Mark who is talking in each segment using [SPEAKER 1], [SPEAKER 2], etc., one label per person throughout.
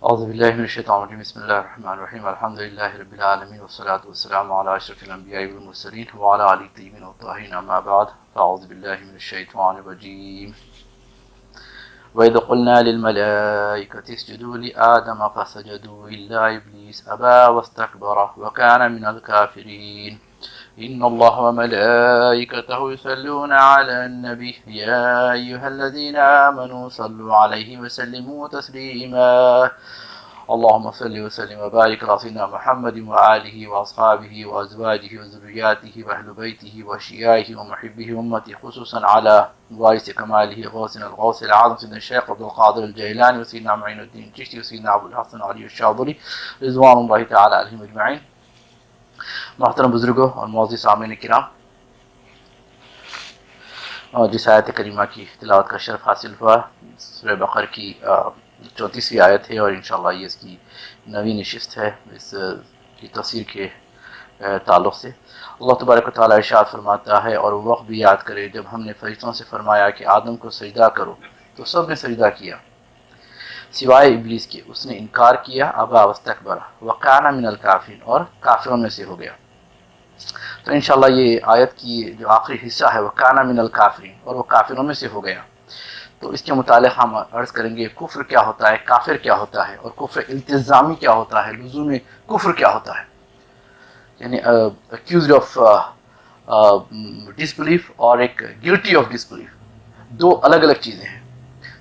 [SPEAKER 1] أعوذ بالله من الشيطان الرجيم بسم الله الرحمن الرحيم الحمد لله رب العالمين والصلاة والسلام على أشرف الأنبياء والمرسلين وعلى آله الطيبين الطاهرين أما بعد فأعوذ بالله من الشيطان الرجيم وإذ قلنا للملائكة اسجدوا لآدم فسجدوا إلا إبليس أبى واستكبر وكان من الكافرين إن الله وملائكته يصلون على النبي يا أيها الذين آمنوا صلوا عليه وسلموا تسليما اللهم صل وسلم وبارك على سيدنا محمد وآله وأصحابه وأزواجه وذرياته وأهل بيته وأشيائه ومحبه أمته خصوصا على وارث كماله غوثنا الغوث العظيم سيدنا الشيخ عبد القادر الجيلاني وسيدنا معين الدين الچشتي وسيدنا أبو الحسن علي الشاذلي رضوان الله تعالى عليهم أجمعين. محترم بزرگوں اور معزز سامعین کرام، جس آیت کریمہ کی تلاوت کا شرف حاصل ہوا سورہ بقرہ کی 34ویں آیت ہے اور انشاءاللہ یہ اس کی 9ویں نشست ہے اس کی تفسیر کے تعلق سے. اللہ تبارک و تعالیٰ ارشاد فرماتا ہے اور وہ وقت بھی یاد کرے جب ہم نے فرشتوں سے فرمایا کہ آدم کو سجدہ کرو تو سب نے سجدہ کیا سوائے ابلیس کے، اس نے انکار کیا ابا واستکبر وکان من الکافرین اور کافروں میں سے ہو گیا. تو انشاءاللہ یہ آیت کی جو آخری حصہ ہے وکان من الکافرین اور وہ کافروں میں سے ہو گیا، تو اس کے متعلق ہم عرض کریں گے کفر کیا ہوتا ہے، کافر کیا ہوتا ہے، اور کفر التزامی کیا ہوتا ہے، لزوم کفر کیا ہوتا ہے، یعنی accused of disbelief اور ایک guilty of disbelief، دو الگ الگ چیزیں ہیں.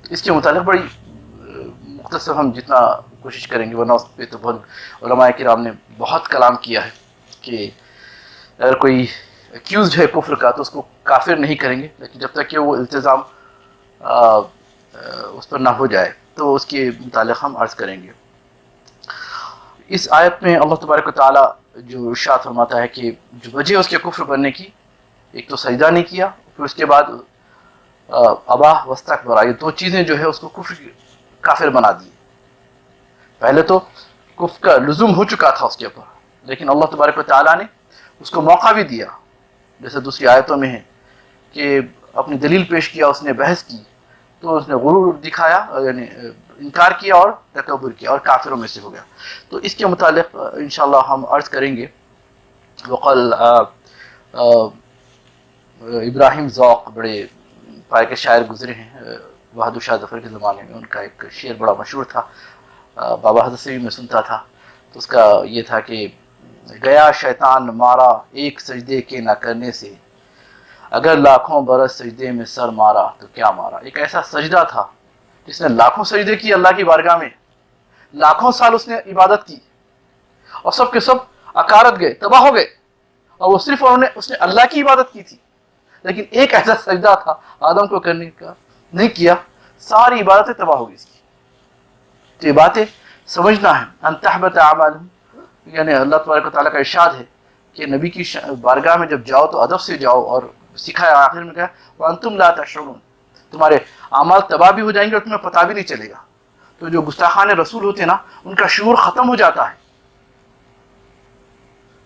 [SPEAKER 1] تو اس کے متعلق بڑی مختصر ہم جتنا کوشش کریں گے، ورنہ اس پہ تو بہت علماء کرام نے بہت کلام کیا ہے کہ اگر کوئی accused ہے کفر کا تو اس کو کافر نہیں کریں گے، لیکن جب تک کہ وہ التزام اس پر نہ ہو جائے تو اس کے متعلق ہم عرض کریں گے. اس آیت میں اللہ تبارک و تعالیٰ جو ارشاد فرماتا ہے کہ جو وجہ اس کے کفر بننے کی، ایک تو سجدہ نہیں کیا، پھر اس کے بعد ابا واستکبر، یہ دو چیزیں جو ہے اس کو کافر بنا دی. پہلے تو کفر کا لزوم ہو چکا تھا اس کے اوپر، لیکن اللہ تبارک و تعالیٰ نے اس کو موقع بھی دیا، جیسے دوسری آیتوں میں ہے کہ اپنی دلیل پیش کیا، اس نے بحث کی تو اس نے غرور دکھایا، یعنی انکار کیا اور تکبر کیا اور کافروں میں سے ہو گیا. تو اس کے متعلق انشاءاللہ ہم عرض کریں گے. وقال ابراہیم ذوق بڑے پائے کے شاعر گزرے ہیں بہادر شاہ ظفر کے زمانے میں، ان کا ایک شعر بڑا مشہور تھا، بابا حضرت سے بھی میں سنتا تھا. تو اس کا یہ تھا کہ گیا شیطان مارا ایک سجدے کے نہ کرنے سے، اگر لاکھوں برس سجدے میں سر مارا تو کیا مارا. ایک ایسا سجدہ تھا جس نے لاکھوں سجدے کی اللہ کی بارگاہ میں، لاکھوں سال اس نے عبادت کی اور سب کے سب اکارت گئے، تباہ ہو گئے، اور وہ صرف اس نے اللہ کی عبادت کی تھی. لیکن ایک ایسا سجدہ تھا آدم کو کرنے کا، نہیں کیا، ساری عبادتیں تباہ ہو گئی اس کی. تو یہ باتیں سمجھنا ہے. ان تحبط اعمالہم، یعنی اللہ تبارک و تعالیٰ کا ارشاد ہے کہ نبی کی بارگاہ میں جب جاؤ تو ادب سے جاؤ، اور سکھایا آخر میں کہا وانتم لا تشعرون، تمہارے اعمال تباہ بھی ہو جائیں گے اور تمہیں پتہ بھی نہیں چلے گا. تو جو گستاخان رسول ہوتے ہیں نا، ان کا شعور ختم ہو جاتا ہے،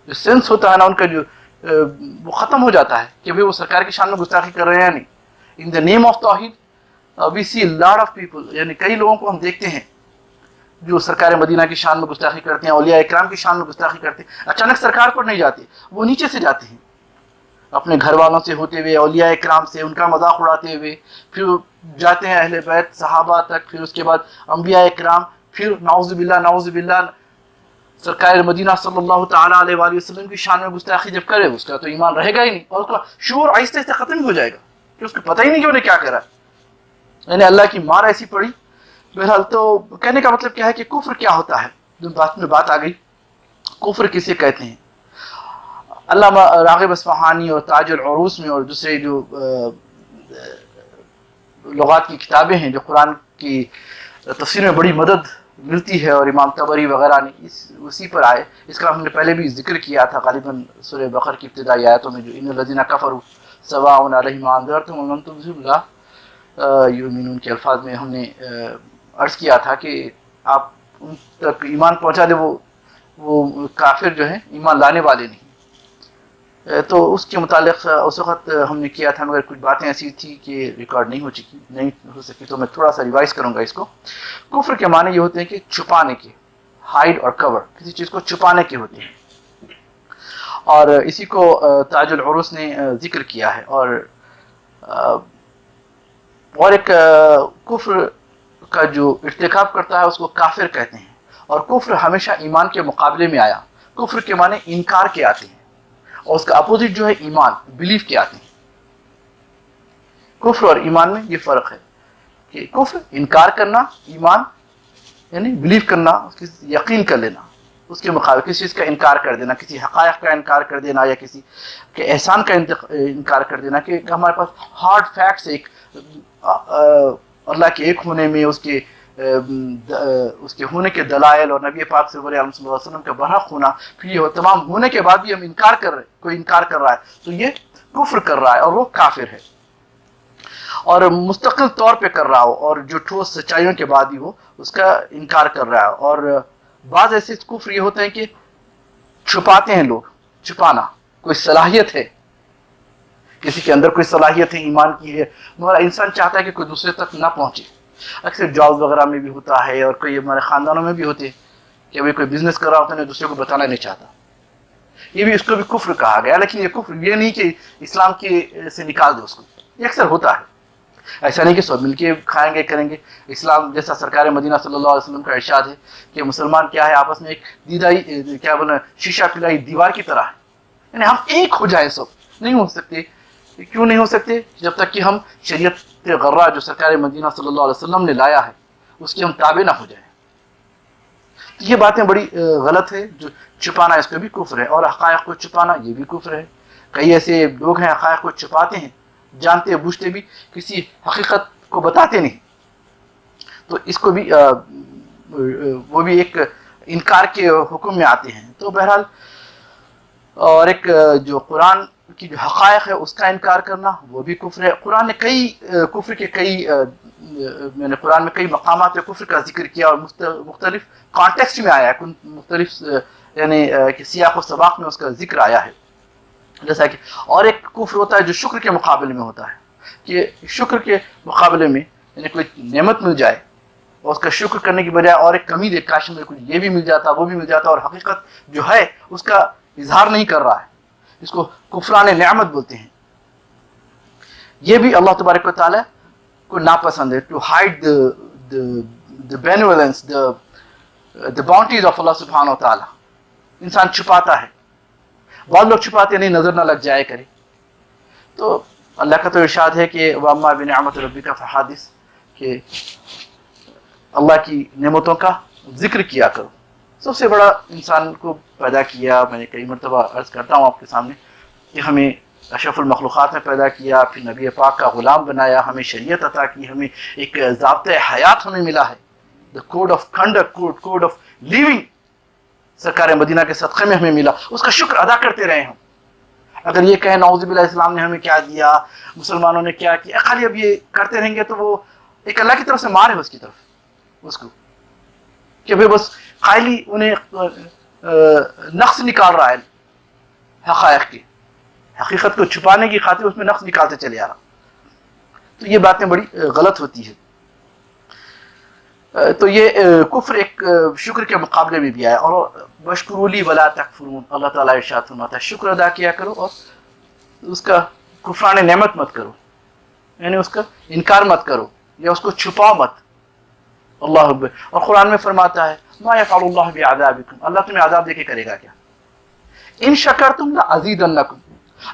[SPEAKER 1] جو سینس ہوتا ہے نا ان کا، جو وہ ختم ہو جاتا ہے کہ بھئی وہ سرکار کی شان میں گستاخی کر رہے ہیں یا نہیں. ان دا نیم آف توحید وی سی لاٹ آف پیپل، یعنی کئی لوگوں کو ہم دیکھتے ہیں جو سرکار مدینہ کی شان میں گستاخی کرتے ہیں، اولیاء اکرام کی شان میں گستاخی کرتے ہیں. اچانک سرکار پر نہیں جاتے، وہ نیچے سے جاتے ہیں، اپنے گھر والوں سے ہوتے ہوئے، اولیاء اکرام سے ان کا مذاق اڑاتے ہوئے، پھر جاتے ہیں اہل بیت صحابہ تک، پھر اس کے بعد انبیاء اکرام، پھر نعوذ باللہ سرکار مدینہ صلی اللہ تعالیٰ علیہ وآلہ وسلم کی شان میں گستاخی جب کرے، اس کا تو ایمان رہے گا ہی نہیں، اور اس کا شعور آہستہ آہستہ ختم ہو جائے گا کہ اس کو پتہ ہی نہیں کہ انہیں کیا کرا. یعنی اللہ کی مار ایسی پڑی. بہرحال تو کہنے کا مطلب کیا ہے کہ کفر کیا ہوتا ہے، جو بات آ گئی کفر کسے کہتے ہیں. علامہ راغب اصفہانی اور تاج العروس میں اور دوسرے جو لغات کی کتابیں ہیں جو قرآن کی تفسیر میں بڑی مدد ملتی ہے، اور امام طبری وغیرہ نے اسی پر آئے. اس کا ہم نے پہلے بھی ذکر کیا تھا غالباً سورہ بقرہ کی ابتدائی آیتوں میں، جو ان الذین کفروا سواء علیہم انذرتم ام لم تنذرهم لا یؤمنون کے الفاظ میں ہم نے عرض کیا تھا کہ آپ ان تک ایمان پہنچا دے، وہ کافر جو ہیں ایمان لانے والے نہیں. تو اس کے متعلق اس وقت ہم نے کیا تھا، مگر کچھ باتیں ایسی تھی کہ ریکارڈ نہیں ہو سکی، تو میں تھوڑا سا ریوائز کروں گا اس کو. کفر کے معنی یہ ہوتے ہیں کہ چھپانے کے، ہائڈ اور کور، کسی چیز کو چھپانے کے ہوتے ہیں. اور اسی کو تاج العروس نے ذکر کیا ہے. اور ایک کفر کا جو ارتکاب کرتا ہے اس کو کافر کہتے ہیں. اور کفر ہمیشہ ایمان کے مقابلے میں آیا. کفر کے معنی انکار کے آتے ہیں، اور اس کا اپوزٹ جو ہے ایمان، بلیف کے آتے ہیں. کفر اور ایمان میں یہ فرق ہے کہ کفر انکار کرنا، ایمان یعنی بلیف کرنا، یقین کر لینا. اس کے مقابلے کسی چیز کا انکار کر دینا، کسی حقائق کا انکار کر دینا، یا کسی کے احسان کا انکار کر دینا، کہ ہمارے پاس ہارڈ فیکٹس، ایک اللہ کے ایک ہونے میں، اس کے ہونے کے دلائل، اور نبی پاک صلی اللہ علیہ وسلم کا برحق ہونا، پھر یہ تمام ہونے کے بعد بھی ہم انکار کر رہے، کوئی انکار کر رہا ہے تو یہ کفر کر رہا ہے اور وہ کافر ہے. اور مستقل طور پہ کر رہا ہو، اور جو ٹھوس سچائیوں کے بعد ہی ہو اس کا انکار کر رہا ہے. اور بعض ایسے کفر یہ ہوتے ہیں کہ چھپاتے ہیں لوگ. چھپانا، کوئی صلاحیت ہے، کسی کے اندر کوئی صلاحیت ہے ایمان کی ہے، مگر انسان چاہتا ہے کہ کوئی دوسرے تک نہ پہنچے. اکثر جابز وغیرہ میں بھی ہوتا ہے، اور کوئی ہمارے خاندانوں میں بھی ہوتے ہیں کہ ابھی کوئی بزنس کر رہا ہوتا ہے، دوسرے کو بتانا نہیں چاہتا. یہ بھی، اس کو بھی کفر کہا گیا. لیکن یہ کفر یہ نہیں کہ اسلام کے سے نکال دے اس کو، یہ اکثر ہوتا ہے. ایسا نہیں کہ سب مل کے کھائیں گے کریں گے. اسلام جیسا سرکار مدینہ صلی اللہ علیہ وسلم کا ارشاد ہے کہ مسلمان کیا ہے، آپس میں ایک دیدائی، کیا بولنا، شیشہ پلائی دیوار کی طرح ہے. یعنی ہم ایک ہو جائیں، سب نہیں ہو سکتے. کیوں نہیں ہو سکتے؟ جب تک کہ ہم شریعت غرہ جو سرکار مدینہ صلی اللہ علیہ وسلم نے لایا ہے اس کے ہم تابع نہ ہو جائیں. یہ باتیں بڑی غلط ہے. جو چھپانا، اس کو بھی کفر ہے. اور حقائق کو چھپانا، یہ بھی کفر ہے. کئی ایسے لوگ ہیں حقائق کو چھپاتے ہیں، جانتے بوجھتے بھی کسی حقیقت کو بتاتے نہیں. تو اس کو بھی وہ بھی ایک انکار کے حکم میں آتے ہیں. تو بہرحال، اور ایک جو قرآن کی جو حقائق ہے اس کا انکار کرنا، وہ بھی کفر ہے. قرآن نے کفر کے میں نے قرآن میں کئی مقامات پہ کفر کا ذکر کیا، اور مختلف کانٹیکسٹ میں آیا ہے، مختلف یعنی کہ سیاق و سباق میں اس کا ذکر آیا ہے. جیسا کہ اور ایک کفر ہوتا ہے جو شکر کے مقابلے میں ہوتا ہے، کہ شکر کے مقابلے میں یعنی کوئی نعمت مل جائے اور اس کا شکر کرنے کی بجائے اور ایک کمی دے، کاش میں کچھ یہ بھی مل جاتا، وہ بھی مل جاتا، اور حقیقت جو ہے اس کا اظہار نہیں کر رہا ہے. اس کو کفران نعمت بولتے ہیں. یہ بھی اللہ تبارک و تعالیٰ کو ناپسند ہے. To hide the benevolence, the bounties of اللہ سبحانہ و تعالیٰ. انسان چھپاتا ہے. بعض لوگ چھپاتے نہیں، نظر نہ لگ جائے کرے. تو اللہ کا تو ارشاد ہے کہ وَأَمَّا بِنِعْمَةِ رَبِّكَ فَحَدِّثْ، کہ اللہ کی نعمتوں کا ذکر کیا کرو. سب سے بڑا انسان کو پیدا کیا، میں نے کئی مرتبہ عرض کرتا ہوں آپ کے سامنے، کہ ہمیں اشرف المخلوقات میں پیدا کیا، پھر نبی پاک کا غلام بنایا، ہمیں شریعت عطا کی، ہمیں ایک ضابطۂ حیات ہمیں ملا ہے، the code of conduct, code of living سرکار مدینہ کے صدقے میں ہمیں ملا. اس کا شکر ادا کرتے رہے ہم. اگر یہ کہیں نعوذ باللہ اسلام نے ہمیں کیا دیا، مسلمانوں نے کیا کیا، خالی اب یہ کرتے رہیں گے تو وہ ایک اللہ کی طرف سے مار ہے اس کی طرف، اس کو کہ بھائی بس خالی انہیں نقص نکال رہا ہے حقائق کی، حقیقت کو چھپانے کی خاطر اس میں نقص نکالتے چلے آ رہا. تو یہ باتیں بڑی غلط ہوتی ہے. تو یہ کفر ایک شکر کے مقابلے میں بھی آیا. اور وَاشْكُرُوا لِي وَلَا تَكْفُرُونَ، اللہ تعالیٰ ارشاد فرماتا ہے شکر ادا کیا کرو اور اس کا کفران نعمت مت کرو، یعنی اس کا انکار مت کرو یا اس کو چھپاؤ مت. اللہ اکبر. اور قرآن میں فرماتا ہے مَا يَفْعَلُ اللَّهُ بِعَذَابِكُمْ، اللہ تمہیں عذاب دے کے کرے گا کیا؟ ان شکرتم لأزیدنکم،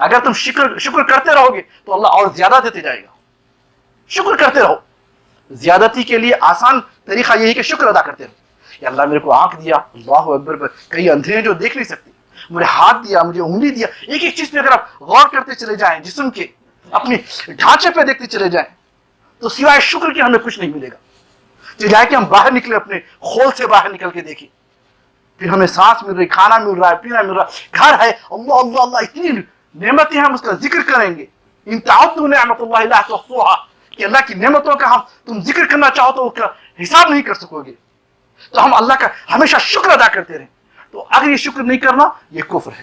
[SPEAKER 1] اگر تم شکر کرتے رہو گے تو اللہ اور زیادہ دیتے جائے گا. شکر کرتے رہو. زیادتی کے لیے آسان طریقہ یہی کہ شکر ادا کرتے رہو. یا اللہ میرے کو آنکھ دیا، اللہ اکبر، کئی اندھے ہیں جو دیکھ نہیں سکتے، مجھے ہاتھ دیا، مجھے انگلی دیا. ایک ایک چیز پہ اگر آپ غور کرتے چلے جائیں، جسم کے اپنے ڈھانچے پہ دیکھتے چلے جائیں، تو سوائے شکر کے ہمیں کچھ نہیں ملے گا. چاہے کہ ہم باہر نکلے، اپنے خول سے باہر نکل کے دیکھیں، پھر ہمیں سانس مل رہی، کھانا مل رہا ہے، پینا مل رہا ہے، گھر ہے، اللہ اللہ اللہ، اتنی نعمتیں ہم اس کا ذکر کریں گے. ان تعدوا نعمت اللہ لا تحصوها، کہ اللہ کی نعمتوں کا تم ذکر کرنا چاہو تو اس کا حساب نہیں کر سکو گے. تو ہم اللہ کا ہمیشہ شکر ادا کرتے رہیں. تو اگر یہ شکر نہیں کرنا، یہ کفر ہے.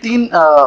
[SPEAKER 1] 3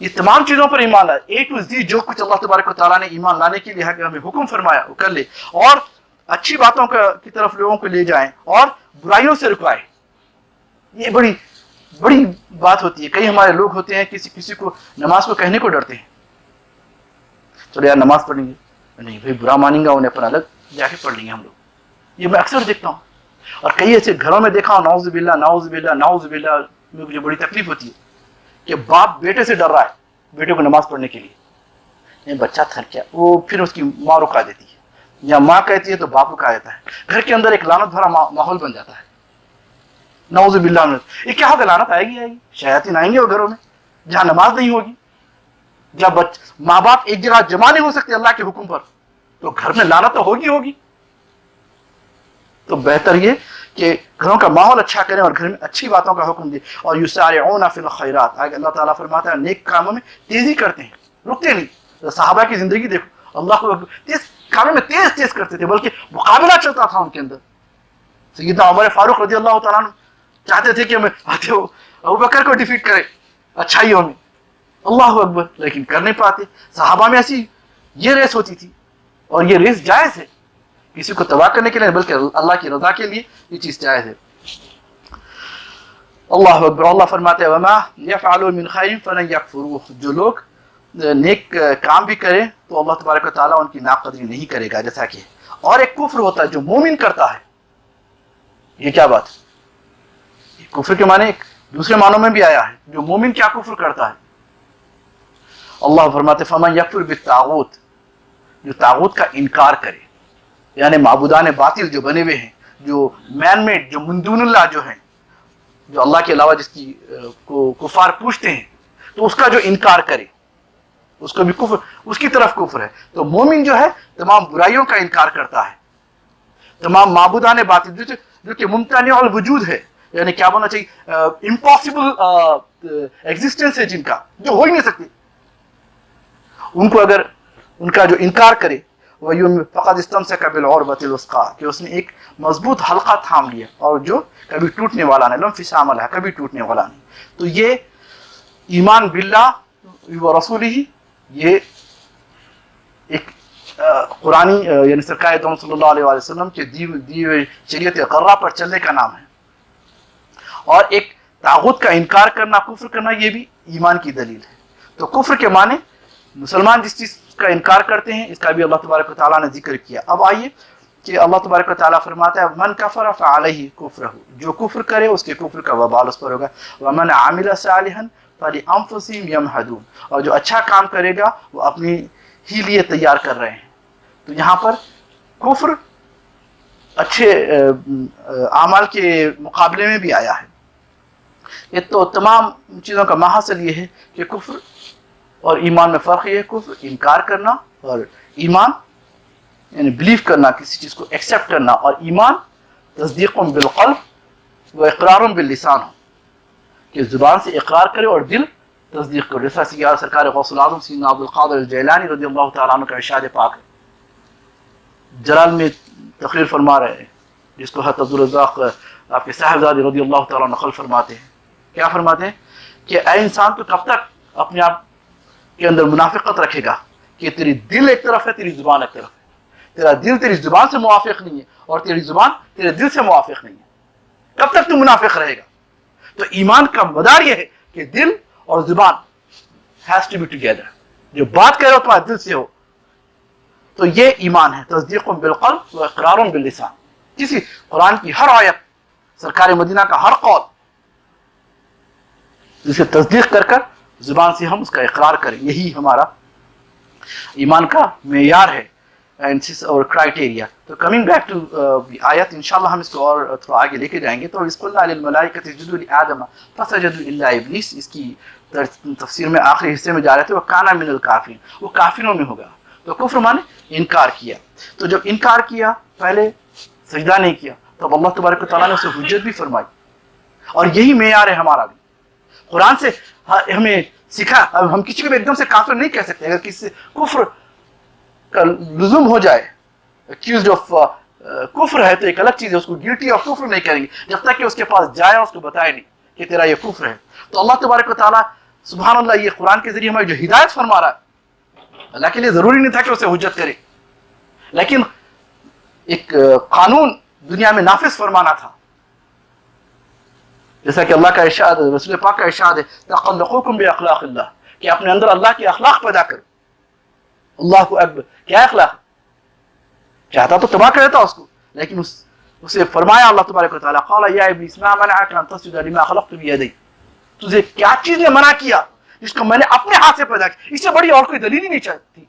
[SPEAKER 1] یہ تمام چیزوں پر ایمان لائے, اے ٹو زی جو کچھ اللہ تبارک و تعالیٰ نے ایمان لانے کے لیے ہمیں حکم فرمایا وہ کر لے, اور اچھی باتوں کی طرف لوگوں کو لے جائیں اور برائیوں سے رکوائے. یہ بڑی بات ہوتی ہے. کئی ہمارے لوگ ہوتے ہیں کسی کو نماز کو کہنے کو ڈرتے ہیں, چلو یار نماز پڑھیں گے, نہیں بھائی برا مانیں گا انہیں, اپنا الگ جا کے پڑھ لیں گے ہم لوگ. یہ میں اکثر دیکھتا ہوں, اور کئی ایسے گھروں میں دیکھا ہوں, نعوذ باللہ نعوذ باللہ نعوذ باللہ, مجھے بڑی تکلیف ہوتی ہے کہ باپ بیٹے سے ڈر رہا ہے بیٹے کو نماز پڑھنے کے لیے. نہیں بچہ تھک گیا, وہ پھر اس کی ماں رکا دیتی ہے, یا ماں کہتی ہے تو باپ رکا دیتا ہے. گھر کے اندر ایک لعنت بھرا ماحول بن جاتا ہے. نعوذ باللہ من, یہ کیا ہوگا, لعنت آئے گی شیاطین آئیں گے وہ گھروں میں جہاں نماز نہیں ہوگی. جب ماں باپ ایک جگہ جمع نہیں ہو سکتے اللہ کے حکم پر, تو گھر میں لعنت تو ہوگی. تو بہتر یہ کہ گھروں کا ماحول اچھا کریں اور گھر میں اچھی باتوں کا حکم دیں. اور یسارعون فی الخیرات, آگے اللہ تعالیٰ فرماتا ہے نیک کاموں میں تیزی کرتے ہیں, رکتے نہیں. صحابہ کی زندگی دیکھو, اللہ کو تیز کاموں میں تیز کرتے تھے, بلکہ مقابلہ چلتا تھا ان کے اندر. سیدنا عمر فاروق رضی اللہ تعالیٰ عنہ چاہتے تھے کہ ابو بکر کو ڈیفیٹ کرے اچھائیوں میں, اللہ اکبر, لیکن کر نہیں پاتے. صحابہ میں ایسی یہ ریس ہوتی تھی, اور یہ ریس جائز ہے, کسی کو تباہ کرنے کے لیے بلکہ اللہ کی رضا کے لیے یہ چیز جائز ہے. اللہ اکبر. اللہ فرماتے ہیں وما يفعلوا من خیر فلن يكفروه, جو لوگ نیک کام بھی کریں تو اللہ تبارک و تعالیٰ ان کی ناقدری نہیں کرے گا. جیسا کہ اور ایک کفر ہوتا ہے جو مومن کرتا ہے. یہ کیا بات ہے, کفر کے معنی دوسرے معنوں میں بھی آیا ہے. جو مومن کیا کفر کرتا ہے, اللہ فرماتے فمن یکفر بالطاغوت, جو طاغوت کا انکار کرے, یعنی معبودان باطل جو بنے ہوئے ہیں, جو مین میڈ, جو من دون اللہ جو ہیں, جو اللہ کے علاوہ جس کی کو کفار پوچھتے ہیں, تو اس کا جو انکار کرے اس کو بھی کفر, اس کی طرف کفر ہے. تو مومن جو ہے تمام برائیوں کا انکار کرتا ہے, تمام معبودان باطل جو کہ ممتنع الوجود ہے, یعنی کیا بولنا چاہیے, امپاسبل ایگزسٹنس ہے, جن کا جو ہو ہی نہیں سکتی, ان کو اگر ان کا جو انکار کرے فقد استمسک بالعروۃ الوثقی, کہ اس نے ایک مضبوط حلقہ تھام لیا اور جو کبھی ٹوٹنے والا نہیں, لم انفصام لها, کبھی ٹوٹنے والا نہیں. تو یہ ایمان باللہ و رسولہ, یہ ایک قرآنی یعنی سرکار دو صلی اللہ علیہ وسلم کے دی ہوئی شریعت قرہ پر چلنے کا نام ہے. اور ایک طاغوت کا انکار کرنا, کفر کرنا, یہ بھی ایمان کی دلیل ہے. تو کفر کے معنی مسلمان جس چیز کا انکار کرتے ہیں, اس کا بھی اللہ تبارک و تعالیٰ نے ذکر کیا. اب آئیے کہ اللہ تبارک و تعالیٰ فرماتا ہے من کفر فعلیہ کفرہ, جو کفر کرے اس کے کفر کا وبال اس پر ہوگا. ومن عمل صالحا فلانفسہم یمہدون, اور جو اچھا کام کرے گا وہ اپنی ہی لیے تیار کر رہے ہیں. تو یہاں پر کفر اچھے اعمال کے مقابلے میں بھی آیا ہے. یہ تو تمام چیزوں کا محاصل یہ ہے کہ کفر اور ایمان میں فرق یہ ہے, کفر انکار کرنا اور ایمان یعنی بلیف کرنا, کسی چیز کو ایکسیپٹ کرنا, اور ایمان تصدیق بالقلب و اقرار باللسان ہو, کہ زبان سے اقرار کرے اور دل تصدیق کرے. جیسا کہ سرکار غوث العظم سیدنا عبد القادر الجیلانی رضی اللہ تعالیٰ عنہ کا ارشاد پاک ہے, جلال میں تقریر فرما رہے ہیں, جس کو حضرت عبدالرزاق آپ کے صاحبزادے رضی اللہ تعالیٰ نقل فرماتے ہیں. کیا فرماتے ہیں کہ اے انسان تو کب تک اپنے آپ کے اندر منافقت رکھے گا کہ تیری دل ایک طرف ہے, تیری زبان ایک طرف ہے. تیرا دل تیری زبان سے موافق نہیں ہے اور تیری زبان تیرے دل سے موافق نہیں ہے. کب تک تو منافق رہے گا؟ تو ایمان کا مدار یہ ہے کہ دل اور زبان has to be together. جو بات کہہ رہے ہو تمہارے دل سے ہو, تو یہ ایمان ہے. تصدیق بالقلب و اقرار باللسان. کسی قرآن کی ہر آیت, سرکار مدینہ کا ہر قول, جسے تصدیق کر زبان سے ہم اس کا اقرار کریں, یہی ہمارا ایمان کا معیار ہے اور کرائٹیریا. تو کمنگ بیک ٹو آیت, انشاءاللہ ہم اس کو اور تھوڑا آگے لے کے جائیں گے. تو اس کو قلنا للملائکۃ اسجدوا لآدم فسجدوا الا ابلیس, اس کی تفسیر میں آخری حصے میں جا رہے تھے, وہ کانا من الکافرین, وہ کافروں میں ہوگا. تو کفر مانے انکار کیا. تو جب انکار کیا, پہلے سجدہ نہیں کیا, تب اللہ تبارک و تعالیٰ نے اسے حجت بھی فرمائی, اور یہی معیار ہے ہمارا بھی. قرآن سے ہمیں سکھا, اب ہم کسی کو بھی ایک دم سے کافر نہیں کہہ سکتے. اگر کسی سے کفر کا لزوم ہو جائے, accused of کفر ہے, تو ایک الگ چیز ہے, اس کو گلٹی آف کفر نہیں کریں گے جب تک کہ اس کے پاس جائے اور اس کو بتائے نہیں کہ تیرا یہ کفر ہے. تو اللہ تبارک و تعالیٰ سبحان اللہ, یہ قرآن کے ذریعے ہمیں جو ہدایت فرما رہا ہے, اللہ کے لیے ضروری نہیں تھا کہ اسے حجت کرے, لیکن ایک قانون دنیا میں نافذ فرمانا تھا. جیسا کہ اللہ کا ارشاد, رسول پاک کا ارشاد ہے, تخلقوکم باخلاق اللہ, کہ اپنے اندر اللہ کے اخلاق پیدا کرو. اللہ اکبر, کیا اخلاق؟ چاہتا تو تباہ کر دیتا اس کو, لیکن اسے فرمایا اللہ تبارک و تعالیٰ, قال یا ابلیس ما منعک ان تسجد لما خلقت بیدی, تجھے کیا چیز نے منع کیا جس کو میں نے اپنے ہاتھ سے پیدا کیا؟ اس سے بڑی اور کوئی دلیل ہی نہیں چاہتی.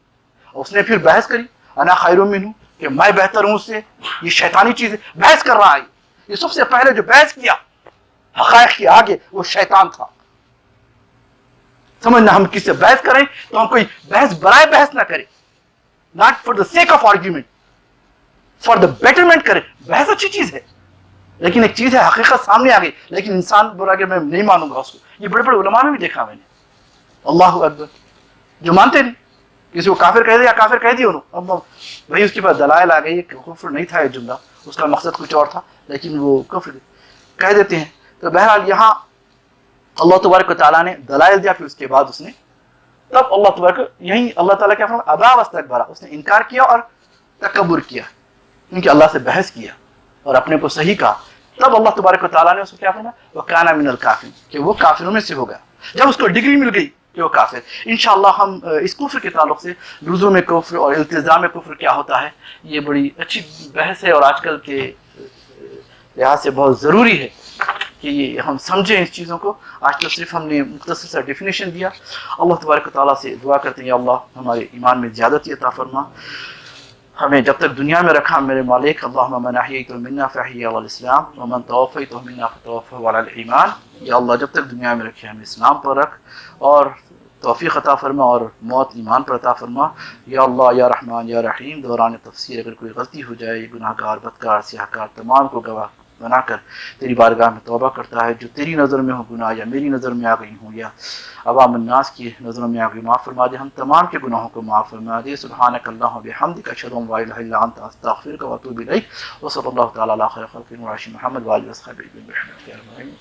[SPEAKER 1] اس نے پھر بحث کری, انا خیر منہ, کہ میں بہتر ہوں اس سے. یہ شیطانی چیز ہے, بحث کر رہا ہے. یہ سب سے پہلے جو بحث کیا حقائق کے آگے وہ شیطان تھا. سمجھنا, ہم کس سے بحث کریں تو ہم کوئی بحث برائے بحث نہ کریں, not for the sake of argument, for the betterment کریں. بحث اچھی چیز ہے, لیکن ایک چیز ہے حقیقت سامنے آ گئی, لیکن انسان بولا کہ میں نہیں مانوں گا اس کو. یہ بڑے بڑے علماء میں بھی دیکھا میں نے, اللہ اکبر, جو مانتے نہیں, کسی کو کافر کہہ دیا, کافر کہہ دیا انہوں, اب بھائی اس کے پاس دلائل آ گئی, کفر نہیں تھا یہ جملہ, اس کا مقصد کچھ اور تھا, لیکن وہ کفر کہہ دیتے ہیں. تو بہرحال یہاں اللہ تبارک و تعالیٰ نے دلائل دیا, پھر اس کے بعد اس نے, تب اللہ تبارک, یہیں اللہ تعالیٰ کیا فرمایا, ابا واستکبر, اس نے انکار کیا اور تکبر کیا, کیونکہ اللہ سے بحث کیا اور اپنے کو صحیح کہا. تب اللہ تبارک و تعالیٰ نے اس کو کیا فرمایا, وَكَانَ مِنَ الْكَافِرِينَ, کہ وہ کافروں میں سے ہو گیا. جب اس کو ڈگری مل گئی کہ وہ کافر. انشاءاللہ ہم اس کفر کے تعلق سے لزوم کفر اور التزام کفر کیا ہوتا ہے, یہ بڑی اچھی بحث ہے, اور آج کل کے لحاظ سے بہت ضروری ہے کہ یہ ہم سمجھیں اس چیزوں کو. آج تو صرف ہم نے مختصر سا ڈیفینیشن دیا. اللہ تبارک و تعالیٰ سے دعا کرتے ہیں, یا اللہ ہمارے ایمان میں زیادتی عطا فرما, ہمیں جب تک دنیا میں رکھا میرے مالک, اللہم من احییت منا فاحیہ علی الاسلام ومن توفیت منا فتوفہ علی الایمان. یا اللہ جب تک دنیا میں رکھے ہمیں اسلام پر رکھ, اور توفیق عطا فرما, اور موت ایمان پر عطا فرما. یا اللہ یا رحمان یا رحیم, دوران تفسیر اگر کوئی غلطی ہو جائے, گناہ گار, بدکار, سیاہ کار, تمام کو گواہ بنا کر تیری بارگاہ میں توبہ کرتا ہے. جو تیری نظر میں ہو گناہ, یا میری نظر میں آ گئی ہوں, یا عوام الناس کی نظروں میں آ گئی, معاف فرما دے, ہم تمام کے گناہوں کو معاف فرما دے. سبحانک اللہم وبحمدک, اشہد ان لا الہ الا انت, استغفرک واتوب الیک. وصلی اللہ تعالی علی خیر خلق محمد وآلہ وصحبہ اجمعین.